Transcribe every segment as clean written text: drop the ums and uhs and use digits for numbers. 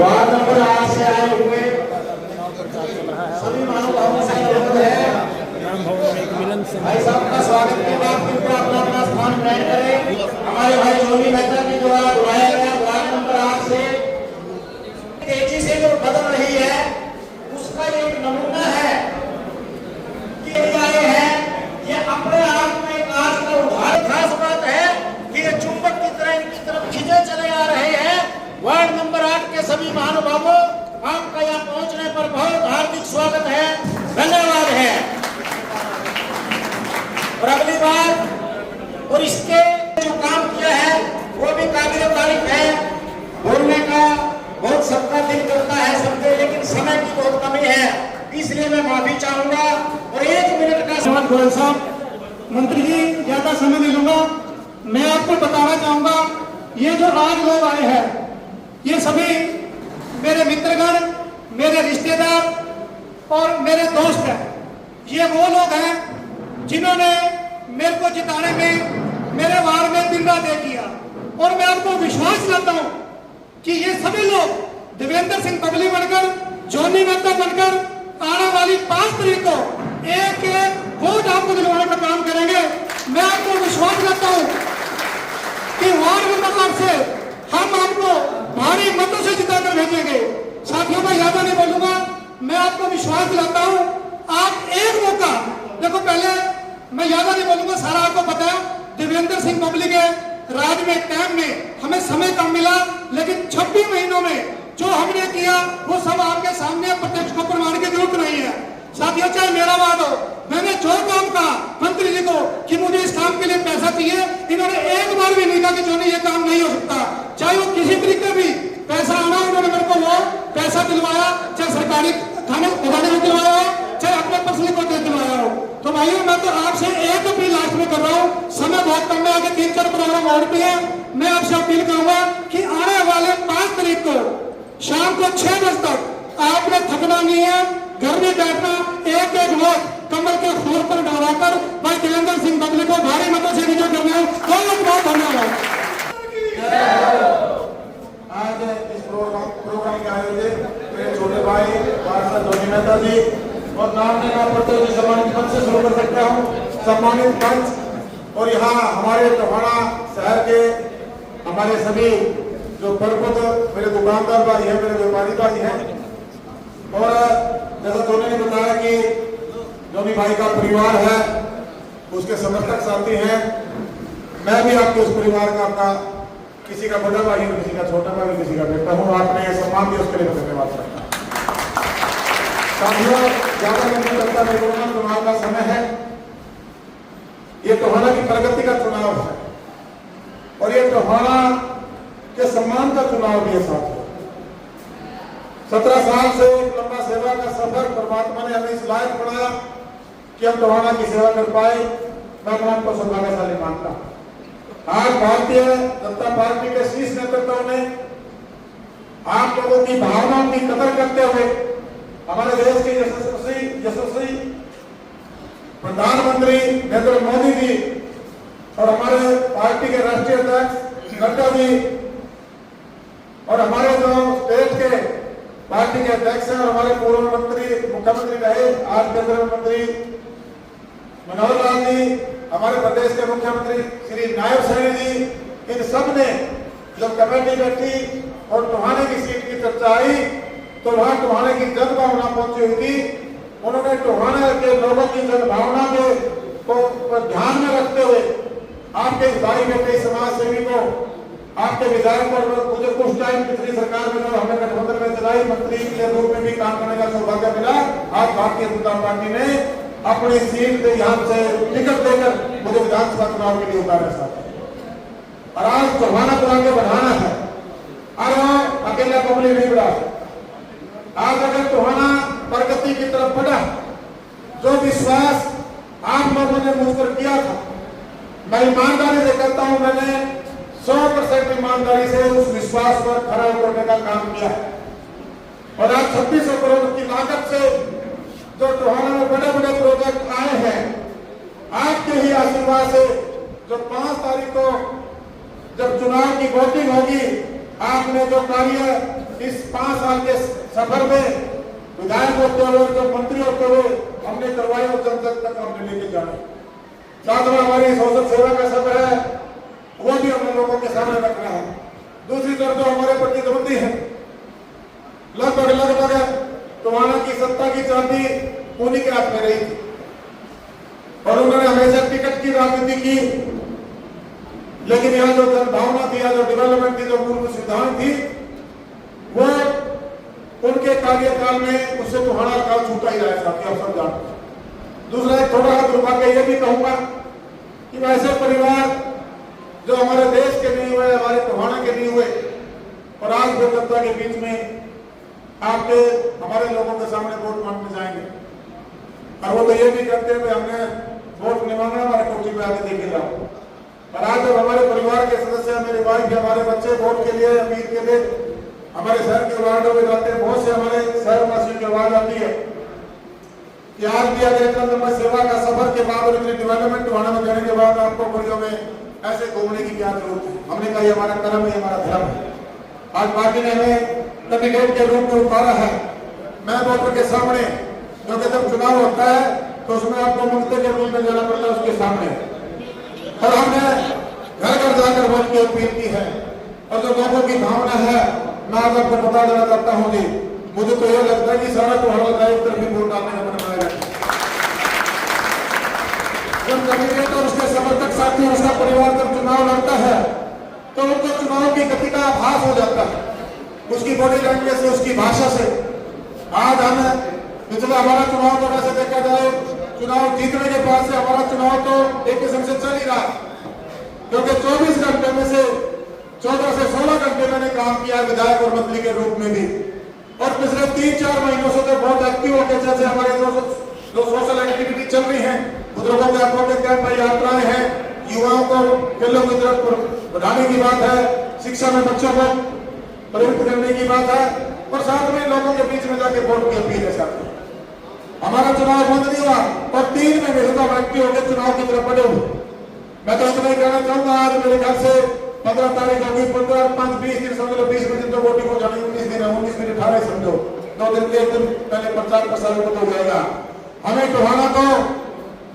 Ward number 8 से आए हुए सभी महानुभावों से अनुरोध है भाई साहब का स्वागत के बाद कृपया अपना अपना स्थान ग्रहण करें। हमारे भाई जोनी मेहता के द्वारा बुलाया गया वार्ड नंबर 8 से तेजी से जो बदल रही है उसका एक नमूना है कि आए हैं ये अपने आप में एक आज का उदाहरण। खास बात है कि ये चुंबक की तरह इनकी तरफ खींचे चले आ रहे हैं। वार्ड नंबर 8 के सभी महानुभावों आपका यहाँ पहुंचने पर बहुत हार्दिक स्वागत है, धन्यवाद है। और अगली बार और इसके जो काम किया है वो भी काबिल तारीफ है। बोलने का बहुत सबका दिल करता है सबके, लेकिन समय की बहुत कमी है, इसलिए मैं माफी चाहूंगा और 1 मिनट का समय। गोयल साहब, मंत्री जी ज्यादा समय नहीं लूंगा। मैं आपको बताना चाहूंगा ये जो आज लोग आए हैं ये सभी मेरे मित्रगण, मेरे रिश्तेदार और मेरे दोस्त हैं। ये वो लोग हैं जिन्होंने मेरे को जिताने में मेरे वार्ड में दिन रात एक किया और मैं आपको विश्वास दिलाता हूं कि ये सभी लोग देवेंद्र सिंह बबली बनकर, जोनी मेहता बनकर आने वाली 5 तारीख को एक वोट आपको दिलवाने का काम करेंगे। मैं आपको विश्वास दिलाता हूं कि वार्ड नंबर 8 से हम आपको भारी मतों से जिताकर भेजेंगे। साथियों मैं ज्यादा नहीं बोलूंगा, मैं आपको विश्वास दिलाता हूं आप एक मौका देखो। पहले मैं ज्यादा नहीं बोलूंगा, सारा आपको पता है देवेंद्र सिंह बबली के राज में टाइम में हमें समय कम मिला, लेकिन 26 महीनों में जो हमने किया वो सब आपके सामने प्रत्यक्ष को प्रमाण की जरूरत नहीं है। साथियों चाहे मेरा वाद हो, मैंने जो काम कहा मंत्री जी को कि मुझे इस काम के लिए पैसा चाहिए, इन्होंने एक बार भी नहीं कहा कि जो नहीं ये काम नहीं हो सकता। चाहे वो किसी तरीके भी पैसा आना, उन्होंने मेरे को वो पैसा दिलवाया, चाहे सरकारी खाने में दिलवाया हो, चाहे अपने पर्सनल को दिलवाया हो। तो भाइयों मैं तो आपसे एक अपील लास्ट में कर रहा हूँ, समय बहुत कम है, आगे 3-4 प्रोग्राम और भी है। मैं आपसे अपील करूंगा कि आने वाले 5 तारीख को शाम को 6 बजे तक आपने थकना नहीं है, घर में बैठना, एक वोट कमल के फ्लोर पर डलवाकर भाई देवेंद्र सिंह बबली को भारी मतों से विजय करना है। बहुत बहुत धन्यवाद। आज इस प्रोग्राम के आयोजक मेरे छोटे भाई पार्षद जोनी मेहता जी और नाम लेना पड़ते हुए सम्मानित मंच से शुरू कर सकता हूँ। सम्मानित मंच और यहाँ हमारे टोहाना शहर के हमारे सभी जो प्रबुद्ध मेरे दुकानदार भाई है, मेरे व्यापारी भाई हैं, और जैसा जोनी ने बताया कि जोनी भाई का परिवार है, उसके समर्थक साथी हैं। मैं भी आपके उस परिवार का अपना किसी का बड़ा भाई, किसी का छोटा भाई, किसी का बेटा हूँ। आपने ये सम्मान दिया उसके लिए धन्यवाद करता हूँ। साथियों ज्यादा नहीं लगता, निर्वाचन चुनाव का समय है, ये टोहाना की प्रगति का चुनाव है और ये टोहाना के सम्मान का चुनाव भी है। साथियों 17 साल से एक लंबा सेवा का सफर परमात्मा ने हमें इस लायक बनाया कि हम टोहाना की सेवा कर पाए। मैं अपने आपको सौभाग्यशाली मानता हूं। आज भारतीय जनता पार्टी के शीर्ष नेतृत्व ने आप लोगों की भावनाओं की कदर करते हुए हमारे देश के यशस्वी प्रधानमंत्री नरेंद्र मोदी जी और हमारे पार्टी के राष्ट्रीय अध्यक्ष नड्डा जी और हमारे जो स्टेट के पार्टी के अध्यक्ष हैं और हमारे पूर्व मंत्री मुख्यमंत्री रहे आज केंद्रीय मंत्री मनोहर लाल जी, हमारे प्रदेश के मुख्यमंत्री श्री नायब सैनी जी, इन सब ने जब कमेटी बैठी और टोहाने की सीट की चर्चा आई तो वहां टोहाने की जनभावना पहुंची हुई थी। उन्होंने टोहाने के लोगों की जनभावना को ध्यान में रखते हुए आपके भाई बेटे समाज सेवी को, आपके विधायक पर मुझे कुछ टाइम पिछली सरकार में जो हमने गठबंधन में चलाई, मंत्री के रूप में भी काम करने का सौभाग्य मिला। आज भारतीय जनता पार्टी ने अपनी सीट से यहाँ से टिकट देकर मुझे विधानसभा चुनाव के लिए उतारा साथ और आज टोहाना को आगे बढ़ाना है। और अकेला बबली नहीं बढ़ा, आज अगर टोहाना प्रगति की तरफ बढ़ा, जो विश्वास आप लोगों ने मुझ पर किया था, मैं ईमानदारी से कहता हूं, मैंने 100% ईमानदारी से उस विश्वास पर खरा उतरने का काम किया और आज 2600 करोड़ की लागत से जो टोहाना में बड़े बड़े प्रोजेक्ट आए हैं, आपके ही आशीर्वाद से जो 5 तारीख को जब चुनाव की वोटिंग होगी, आपने जो कार्य इस 5 साल के सफर में विधायक होते हुए जो मंत्री होते हुए हमने करवाई और जन जन तक हमने लेके जाना। साथ में हमारी सोशल सेवा का सफर है, वो भी हमने लोगों के सामने रखना है। दूसरी तरफ जो हमारे प्रतिद्वंदी है, लगभग टोहाना की सत्ता की चाबी उन्हीं के हाथ में रही थी और उन्होंने हमेशा टिकट की राजनीति की। लेकिन यहाँ जो जनभावना थी, जो डेवलपमेंट थी, जो मूलभूत सुविधाएं थी, वो उनके कार्यकाल में उससे टोहाना का छूटा ही रहा है, साथी आप सब जानते। दूसरा एक थोड़ा सा दुर्भाग्य ये भी कहूंगा कि वैसे परिवार जो हमारे देश के नहीं हुए, हमारे टोहाना के नहीं हुए और आज भी जनता के बीच में आपके हमारे लोगों के सामने वोट मांगने जाएंगे और वो तो ये भी कहते हैं हमने वोट नहीं मांगना, हमारे कोठी में आके देखे जाओ। और आज जब हमारे परिवार के सदस्य, मेरी वाइफ, हमारे बच्चे वोट के लिए, उम्मीद के लिए हमारे शहर के वार्डों में जाते हैं, बहुत से हमारे शहर वासियों की आवाज आती है कि आज भी अगर इतना लंबा सेवा का सफर के बाद और इतनी डेवलपमेंट टोहाना में देने के बाद आपको बड़ियों में ऐसे घूमने की क्या जरूरत है। हमने कहा ये हमारा कर्म है, हमारा धर्म है। आज पार्टी ने हमें कैंडिडेट के रूप में उतारा है। मैं वोटर के सामने, क्योंकि जब चुनाव होता है तो उसमें आपको मंगते के रूप में जाना पड़ता है उसके सामने, और हमने घर घर जाकर वोट की अपील की है। और जो लोगों की भावना है, मैं आज आपको बता देना चाहता हूँ जी, मुझे तो यह लगता है कि सारा टोहाना एक तरफ वोट डालने का मन बनाएगा। जब कैंडिडेट और उसके समर्थक साथी, उसका परिवार जब चुनाव लड़ता है तो उनको चुनाव की गति का आभास हो जाता है, उसकी बॉडी लैंग्वेज से, उसकी भाषा से। आज हम पिछला हमारा चुनाव तो वैसे देखा जाए, चुनाव जीतने के बाद से हमारा चुनाव तो एक किस्म से चल ही रहा, क्योंकि 24 घंटे में से 14 से 16 घंटे मैंने काम किया विधायक और मंत्री के रूप में भी। और पिछले 3-4 महीनों से तो बहुत एक्टिव होकर जैसे हमारे जो सोशल एक्टिविटी चल रही है, बुजुर्गों के आंखों के कैंप, यात्राएं हैं, युवाओं को खेलों की तरफ बढ़ाने की बात है, शिक्षा में बच्चों को प्रवृत्त करने की बात है, और साथ में लोगों के बीच में जाके वोट की अपील है। साथ में हमारा चुनाव बंद नहीं हुआ और 3 महीने से तो एक्टिव होकर चुनाव की तरफ बढ़े हुए। मैं तो इतना ही कहना चाहूंगा, आज मेरे ख्याल से 15 तारीख होगी, 15, 5, 20 दिन समझ लो, 20 दिन तो वोटिंग हो जानी, 19 दिन है, 19 दिन 18 समझो, 2 दिन के 1 दिन पहले प्रचार प्रसार हो जाएगा। हमें टोहाना को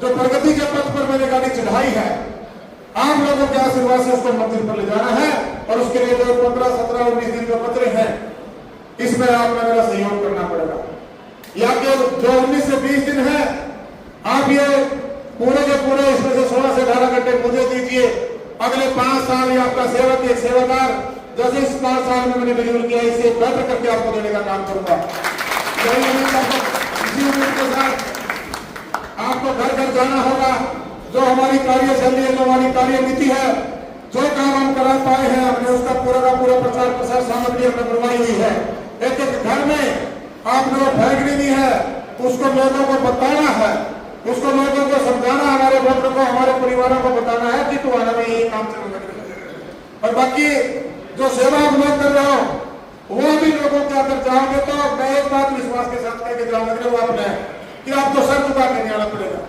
जो प्रगति के पथ पर मैंने गाड़ी चढ़ाई है, आप लोगों के आशीर्वाद से उसको मंजिल पर ले जाना है, और उसके लिए जो 15, 17, 19 दिन जो बच रहे हैं, इसमें आपने मेरा सहयोग करना पड़ेगा। या कि जो 19 से 20 दिन है, आप ये पूरे के पूरे इसमें से 16 से 18 घंटे मुझे दीजिए। अगले 5 साल ये आपका सेवक, एक सेवादार, जैसे इस 5 साल में मैंने बिल्कुल किया, इसे बेहतर करके आपको देने का काम करूंगा। इसी उम्मीद के साथ आपको घर घर जाना होगा। जो हमारी कार्यशैली है, जो हमारी कार्यनीति है, जो काम हम करा पाए हैं, हमने उसका पूरा का पूरा प्रचार प्रसार सामग्री हमने बनवाई हुई है। एक एक घर में आपने वो फेंकनी नहीं है, उसको लोगों को बताना है, उसको लोगों को समझाना, हमारे वोटरों को, हमारे परिवारों को बताना है कि टोहाना में ये काम चल रहा है। और बाकी जो सेवा आप लोग कर रहे हो वो भी लोगों के अंदर जाओगे तो मैं एक बात विश्वास के साथ कह के जाऊंगा वो आपने कि आपको सर झुका के नहीं आना पड़ेगा।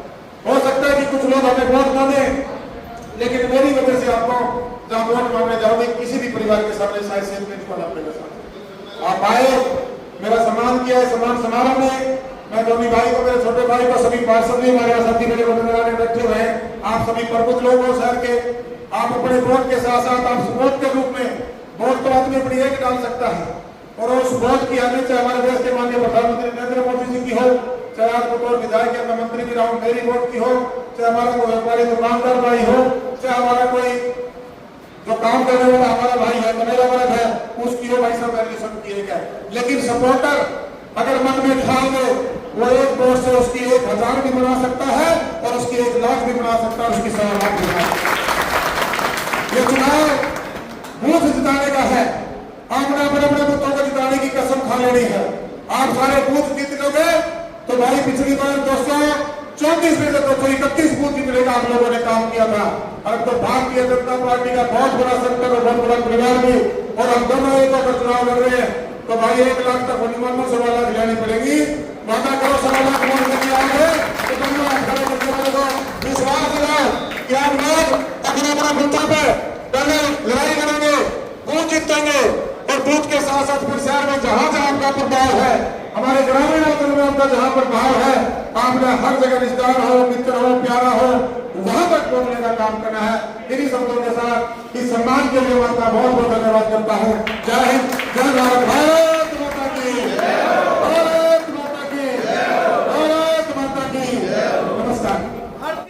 हो सकता है कि कुछ लोग हमें वोट न दें, लेकिन मेरी वजह से आपको जहां वोट मांगने जाओगे किसी भी परिवार के सामने शायद से नहीं झुकाना पड़ेगा। आप आए, मेरा सम्मान किया है, सम्मान समारोह में मैं धोनी भाई को, मेरे छोटे भाई को, सभी पार्षद भी हमारे साथी मेरे बंधुओं बैठे हुए हैं, आप सभी प्रबुद्ध लोग हो शहर के, आप अपने वोट के साथ साथ आप वोट के रूप में, वोट तो आदमी अपनी एक डाल सकता है, और उस वोट की आदमी चाहे हमारे देश के माननीय प्रधानमंत्री नरेंद्र मोदी जी की हो, चाहे आप बतौर विधायक या मंत्री भी रहा हूं, मेरी वोट की हो, चाहे हमारा कोई व्यापारी दुकानदार भाई हो, चाहे हमारा कोई जो काम करने वाला हमारा भाई है, मेरा वर्ग है, उसकी हो, भाई साहब एडमिशन की एक है। लेकिन सपोर्टर अगर मन में ठान दे, वो एक वोट से उसकी 1000 भी बना सकता है और उसकी 1 लाख भी बना सकता है, उसकी 1.25 लाख भी बना सकता है। ये चुनाव बूथ जिताने का है, आपने अपने अपने बूथों को जिताने की कसम खा लेनी है। आप सारे बूथ जीत लोगे तो भाई पिछली बार 234 में से 231 बूथ जीतने का आप लोगों ने काम किया था। अब तो भारतीय जनता पार्टी का बहुत बड़ा संकट और बहुत बड़ा परिवार भी, और हम दोनों एक होकर चुनाव लड़ रहे हैं, तो भाई 1 लाख तक होने वालों 1.25 लाख लेनी पड़ेगी। वादा करो 1.25 लाख वोट लेके आओगे तो दोनों खड़े करने वाले को विश्वास दिलाओ कि आप लोग अपने अपने बूथों पे पहले लड़ाई करेंगे, बूथ जीतेंगे, और दूध के साथ साथ फिर शहर में जहां जहां आपका प्रभाव है, हमारे ग्रामीण अंचल में आपका जहां प्रभाव है, आपने हर जगह रिश्तेदार हो, मित्र हो, प्यारा हो, वहां तक पहुंचने का काम करना है। इन्हीं शब्दों के साथ इस सम्मान के लिए मैं आपका बहुत बहुत धन्यवाद करता हूं। जय हिंद, जय भारत।